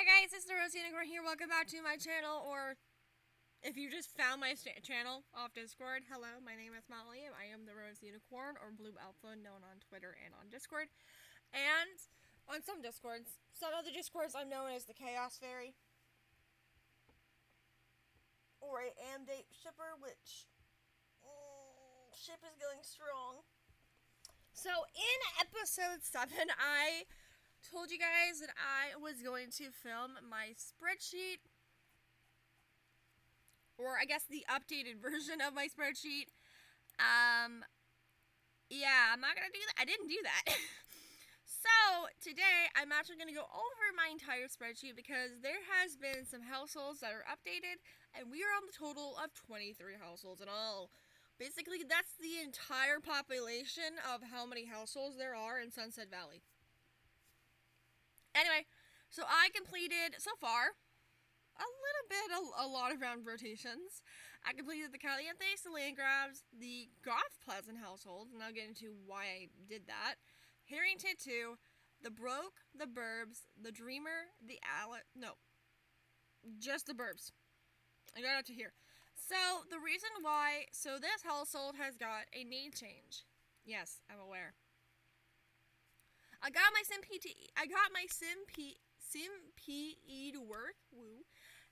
Hi guys, it's the Rose Unicorn here. Welcome back to my channel, or if you just found my channel off Discord, hello, my name is Molly, and I am the Rose Unicorn, or Blue Alpha, known on Twitter and on Discord. And on some Discords, some other Discords I'm known as the Chaos Fairy, or a Am-Date Shipper, which ship is going strong. So in episode 7, I told you guys that I was going to film my spreadsheet, or I guess the updated version of my spreadsheet. Yeah, I'm not gonna do that. I didn't do that. So today I'm actually gonna go over my entire spreadsheet because there has been some households that are updated, and we are on the total of 23 households in all. Basically, that's the entire population of how many households there are in Sunset Valley. Anyway, so I completed, so far, a lot of round rotations. I completed the Caliente, the land grabs, the Goth Pleasant household, and I'll get into why I did that. Harrington 2, the Broke, the Burbs, the Dreamer, just the Burbs. I got up to here. So, the reason why, this household has got a name change. Yes, I'm aware. I got my SimPE to work, woo,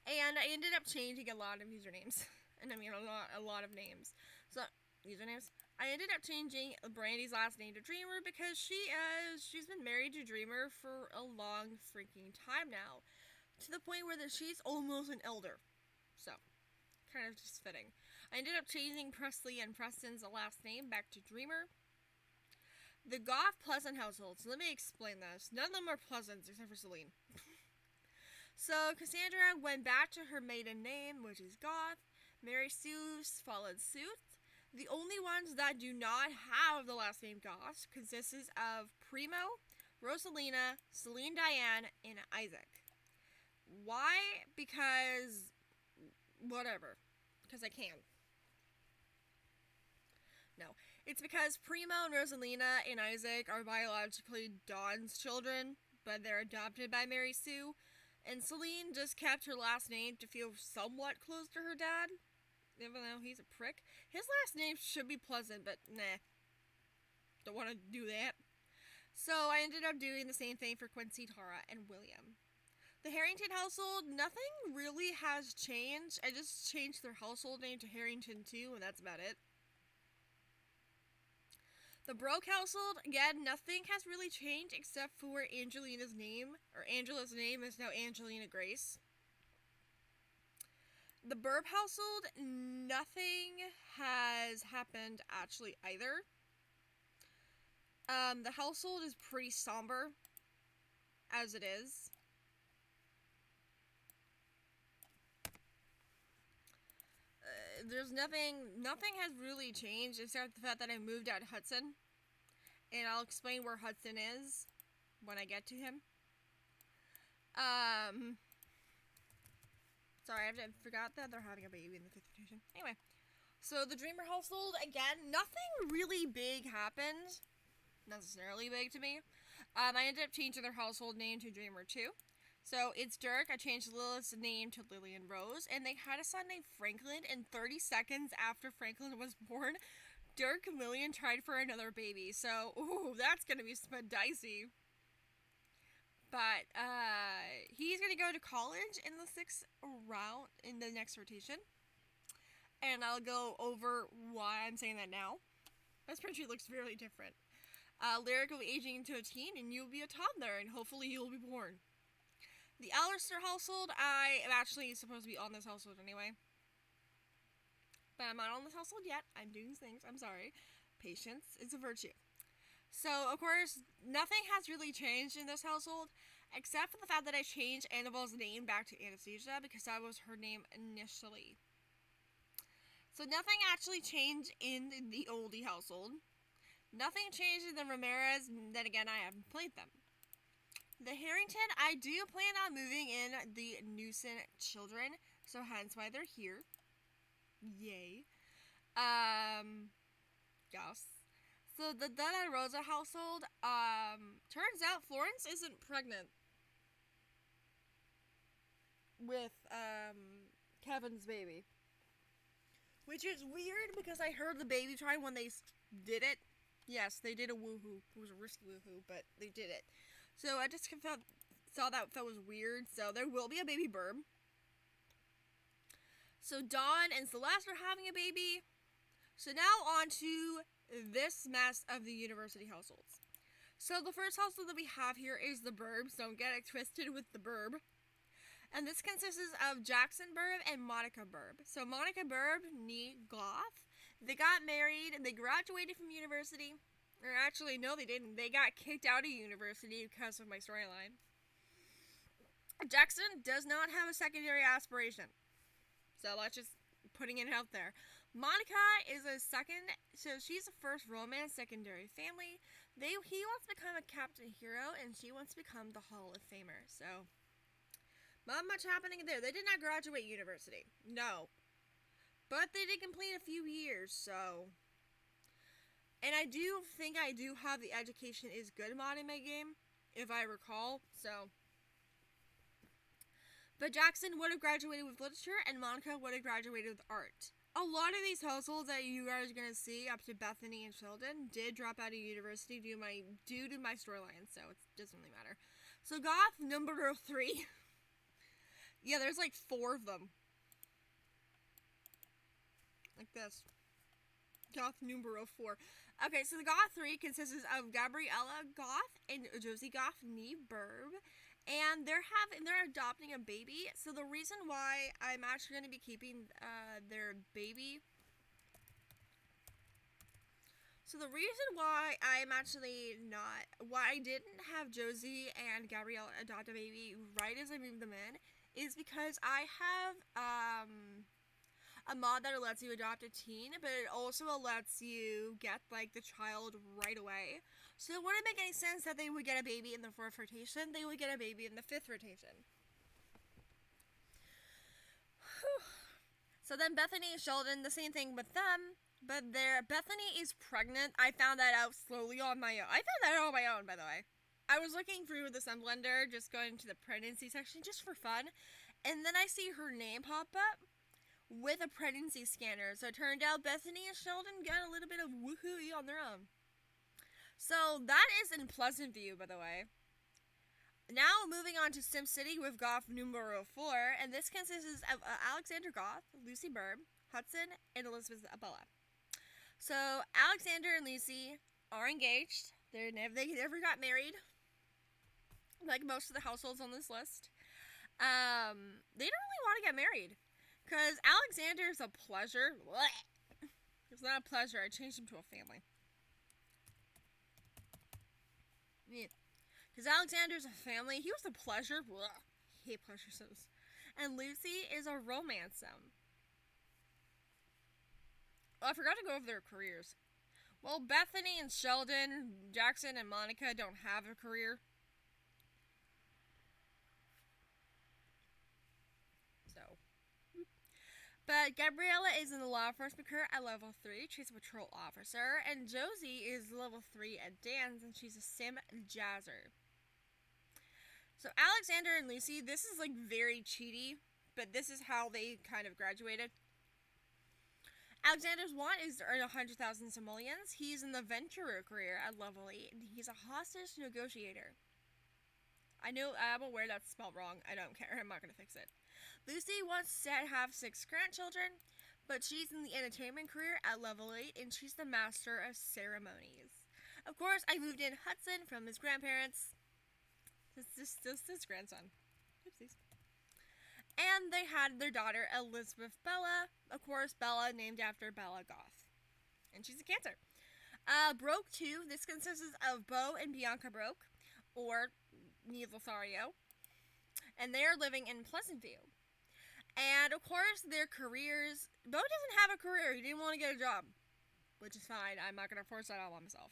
and I ended up changing a lot of usernames, and I mean a lot of names. So, usernames. I ended up changing Brandy's last name to Dreamer because she's been married to Dreamer for a long freaking time now, to the point where she's almost an elder. So, kind of just fitting. I ended up changing Presley and Preston's last name back to Dreamer. The Goth Pleasant household. So let me explain this. None of them are Pleasants except for Celine. So Cassandra went back to her maiden name, which is Goth. Mary Sue followed suit. The only ones that do not have the last name Goth consists of Primo, Rosalina, Celine Diane, and Isaac. Why? Because whatever. Because I can. No. It's because Primo and Rosalina and Isaac are biologically Dawn's children, but they're adopted by Mary Sue. And Celine just kept her last name to feel somewhat close to her dad, even though he's a prick. His last name should be Pleasant, but nah. Don't want to do that. So I ended up doing the same thing for Quincy, Tara, and William. The Harrington household, nothing really has changed. I just changed their household name to Harrington 2, and that's about it. The Broke household, again, nothing has really changed except for Angelina's name, or Angela's name is now Angelina Grace. The Burb household, nothing has happened actually either. The household is pretty somber, as it is. There's nothing has really changed except the fact that I moved out of Hudson. And I'll explain where Hudson is when I get to him. Sorry, I forgot that they're having a baby in the 5th rotation. Anyway, so the Dreamer household, again, nothing really big happened. Necessarily big to me. I ended up changing their household name to Dreamer 2. So, it's Dirk. I changed Lilith's name to Lillian Rose, and they had a son named Franklin, and 30 seconds after Franklin was born, Dirk and Lillian tried for another baby. So, ooh, that's gonna be dicey. But, he's gonna go to college in the 6th round, in the next rotation. And I'll go over why I'm saying that now. My spreadsheet looks very different. Lyric will be aging into a teen, and you'll be a toddler, and hopefully you'll be born. The Alistair household, I am actually supposed to be on this household anyway. But I'm not on this household yet. I'm doing things. I'm sorry. Patience is a virtue. So, of course, nothing has really changed in this household, except for the fact that I changed Annabelle's name back to Anastasia, because that was her name initially. So, nothing actually changed in the oldie household. Nothing changed in the Ramirez, then again, I haven't played them. The Harrington, I do plan on moving in the Newson children, so hence why they're here. Yay. Yes. So the Della Rosa household, turns out Florence isn't pregnant. with Kevin's baby. Which is weird because I heard the baby cry when they did it. Yes, they did a woohoo. It was a risky woohoo, but they did it. So I just saw that was weird. So there will be a baby burb. So Dawn and Celeste are having a baby. So now on to this mess of the university households. So the first household that we have here is the Burbs. Don't get it twisted with the Burb. And this consists of Jackson Burb and Monica Burb. So Monica Burb, nee Goth. They got married and they graduated from university. Or actually, no they didn't. They got kicked out of university because of my storyline. Jackson does not have a secondary aspiration. So let's just putting it out there. Monica is a second, so she's a first romance secondary family. He wants to become a captain hero, and she wants to become the Hall of Famer. So, not much happening there. They did not graduate university. No. But they did complete a few years, so. And I do think I do have the education is good mod in my game, if I recall, so. But Jackson would have graduated with literature, and Monica would have graduated with art. A lot of these households that you guys are going to see, up to Bethany and Sheldon, did drop out of university due to my storyline, so it doesn't really matter. So Goth, number 3. Yeah, there's like 4 of them. Like this. Goth numero 4. Okay, so the Goth 3 consists of Gabriella Goth and Josie Goth, nee Burb. And they're adopting a baby. So the reason why I'm actually going to be keeping their baby. So the reason why I'm actually why I didn't have Josie and Gabrielle adopt a baby right as I moved them in is because I have a mod that lets you adopt a teen, but it also lets you get like the child right away. So it wouldn't make any sense that they would get a baby in the 4th rotation. They would get a baby in the 5th rotation. Whew. So then Bethany and Sheldon, the same thing with them. But Bethany is pregnant. I found that out slowly on my own. I found that out on my own, by the way. I was looking through the Blender, just going to the pregnancy section just for fun. And then I see her name pop up with a pregnancy scanner. So it turned out Bethany and Sheldon got a little bit of woohoo on their own. So that is in Pleasant View, by the way. Now moving on to SimCity with Goth numero 4, and this consists of Alexander Goth, Lucy Burb, Hudson, and Elizabeth Abella. So Alexander and Lucy are engaged. They never got married, like most of the households on this list. They don't really want to get married, because Alexander's a pleasure. Blech. It's not a pleasure. I changed him to a family. Because Alexander's a family. He was a pleasure. Blah. I hate pleasure sims. And Lucy is a romance sim. Oh, I forgot to go over their careers. Well, Bethany and Sheldon, Jackson and Monica don't have a career. So. But Gabriella is in the law enforcement career at level 3. She's a patrol officer. And Josie is level 3 at dance, and she's a sim jazzer. So Alexander and Lucy, this is like very cheaty, but this is how they kind of graduated. Alexander's want is to earn 100,000 simoleons. He's in the Venturer career at level 8, and he's a hostage negotiator. I'm aware that's spelled wrong. I don't care. I'm not going to fix it. Lucy wants to have 6 grandchildren, but she's in the entertainment career at level 8, and she's the master of ceremonies. Of course, I moved in Hudson from his grandparents. This is his grandson. Oopsies. And they had their daughter, Elizabeth Bella. Of course, Bella named after Bella Goth. And she's a Cancer. Broke 2. This consists of Bo and Bianca Broke, or Neve Lothario. And they are living in Pleasant View. And, of course, their careers... Bo doesn't have a career. He didn't want to get a job. Which is fine. I'm not going to force that on myself.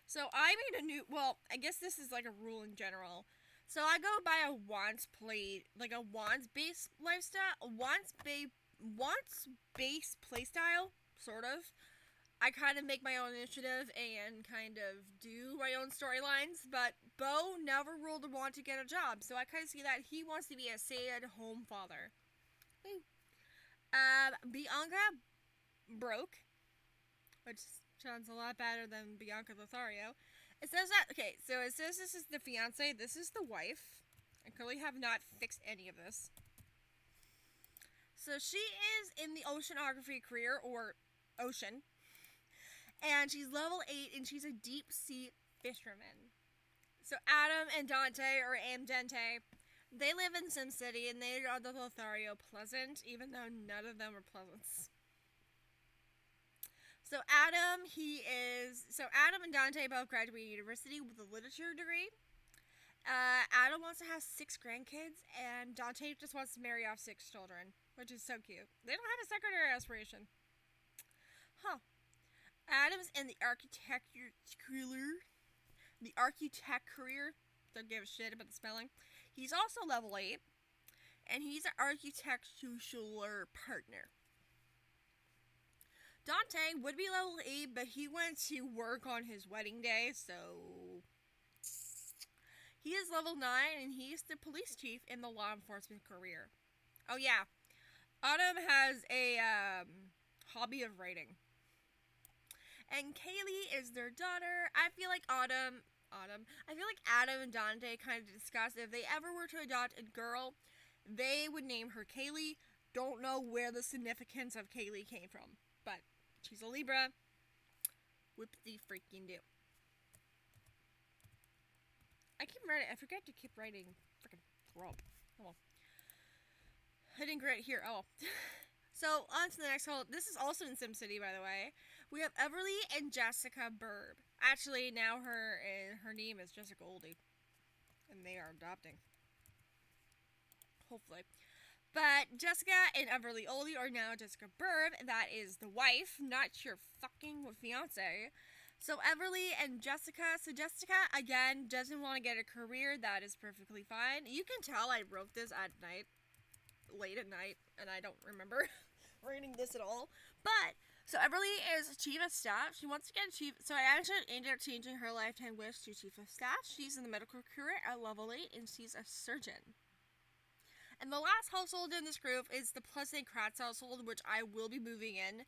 So, I made a new... Well, I guess this is like a rule in general. So, I go by a wants-based lifestyle. Wants-based playstyle, sort of. I kind of make my own initiative and kind of do my own storylines, but Bo never will want to get a job, so I kind of see that he wants to be a stay-at-home father. Bianca broke, which sounds a lot better than Bianca Lothario. It says that, okay, so it says this is the fiance, this is the wife. I clearly have not fixed any of this. So she is in the oceanography career, or ocean. And she's level 8, and she's a deep sea fisherman. So Adam and Dante, or Amdente, they live in SimCity, and they are the Lothario Pleasant, even though none of them are Pleasants. So Adam and Dante both graduated university with a literature degree. Adam wants to have 6 grandkids, and Dante just wants to marry off 6 children, which is so cute. They don't have a secondary aspiration. Huh. Adam's in the architect career. Don't give a shit about the spelling. He's also level 8, and he's an architectural partner. Dante would be level 8, but he went to work on his wedding day, so he is level 9, and he's the police chief in the law enforcement career. Oh yeah, Autumn has a hobby of writing. And Kaylee is their daughter. I feel like Adam and Dante kind of discussed if they ever were to adopt a girl, they would name her Kaylee. Don't know where the significance of Kaylee came from, but she's a Libra. Whoop-de freaking do. I forget to keep writing freaking scroll. Oh well. I didn't write here. Oh. So, on to the next call. This is also in SimCity, by the way. We have Everly and Jessica Burb. Actually, now her name is Jessica Oldie. And they are adopting. Hopefully. But Jessica and Everly Oldie are now Jessica Burb. That is the wife, not your fucking fiance. So, Everly and Jessica. So, Jessica, again, doesn't want to get a career. That is perfectly fine. You can tell I wrote this at night. Late at night, and I don't remember reading this at all. But so Everly is chief of staff. She wants to get a chief. So I actually ended up changing her lifetime wish to chief of staff. She's in the medical career at level 8, and she's a surgeon. And the last household in this group is the Pleasant Kratz household, which I will be moving in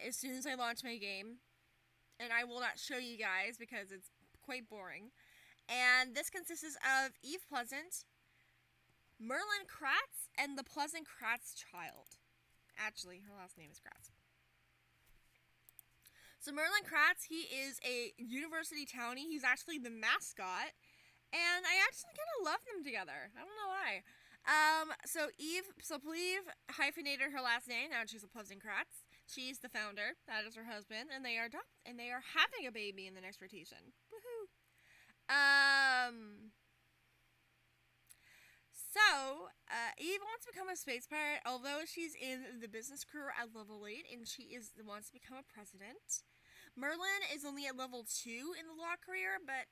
as soon as I launch my game. And I will not show you guys because it's quite boring. And this consists of Eve Pleasant, Merlin Kratz, and the Pleasant Kratz child. Actually, her last name is Kratz. So Merlin Kratz, he is a university townie. He's actually the mascot. And I actually kind of love them together. I don't know why. So Pleve hyphenated her last name. Now she's a Pleasant Kratz. She's the founder. That is her husband. And they are having a baby in the next rotation. Woohoo! So, Eve wants to become a space pirate, although she's in the business career at level 8, and she wants to become a president. Merlin is only at level 2 in the law career, but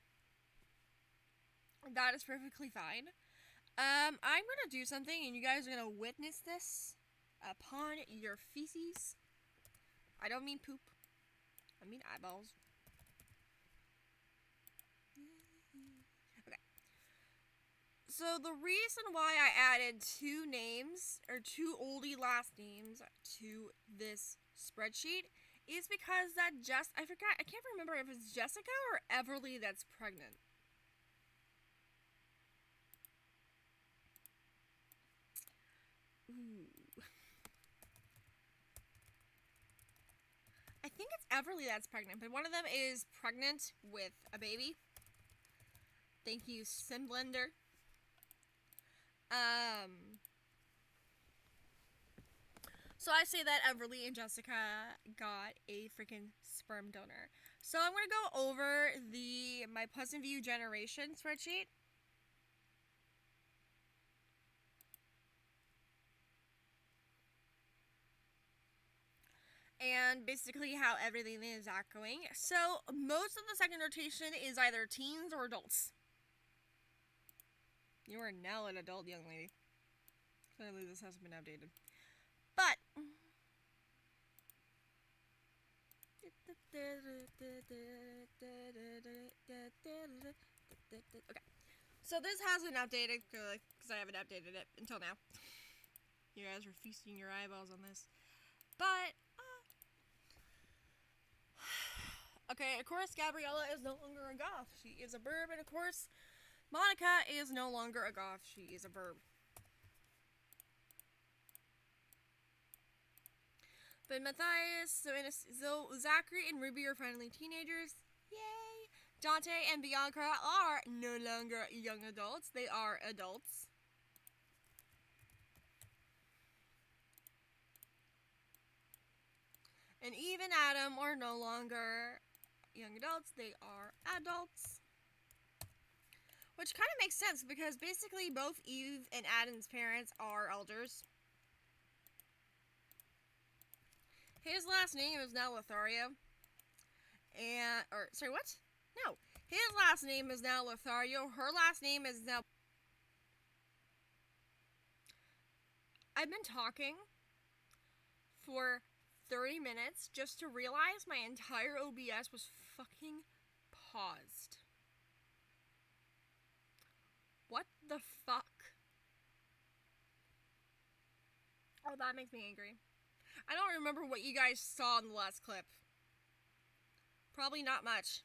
that is perfectly fine. I'm gonna do something, and you guys are gonna witness this upon your feces. I don't mean poop. I mean eyeballs. So the reason why I added 2 names, or 2 oldie last names to this spreadsheet is because I can't remember if it's Jessica or Everly that's pregnant. Ooh. I think it's Everly that's pregnant, but one of them is pregnant with a baby. Thank you, Simblender. So I say that Everly and Jessica got a freaking sperm donor. So I'm going to go over my Pleasant View generation spreadsheet. And basically how everything is going. So most of the second rotation is either teens or adults. You are now an adult, young lady. Clearly this hasn't been updated. But Okay, so this hasn't updated because I haven't updated it until now. You guys are feasting your eyeballs on this, but okay. Of course, Gabriella is no longer a goth. She is a burb, and of course, Monica is no longer a goth. She is a burb. But Matthias, Zachary, and Ruby are finally teenagers. Yay! Dante and Bianca are no longer young adults. They are adults. And Eve and Adam are no longer young adults. They are adults. Which kind of makes sense because basically both Eve and Adam's parents are elders. His last name is now Lothario. Sorry, what? No. His last name is now Lothario. Her last name is now... I've been talking for 30 minutes just to realize my entire OBS was fucking paused. What the fuck? Oh, that makes me angry. I don't remember what you guys saw in the last clip. Probably not much.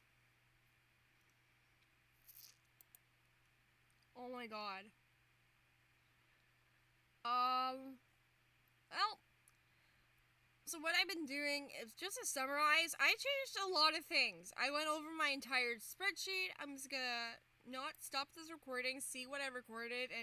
Oh my god. Well, so what I've been doing is, just to summarize, I changed a lot of things. I went over my entire spreadsheet. I'm just gonna not stop this recording, see what I recorded, and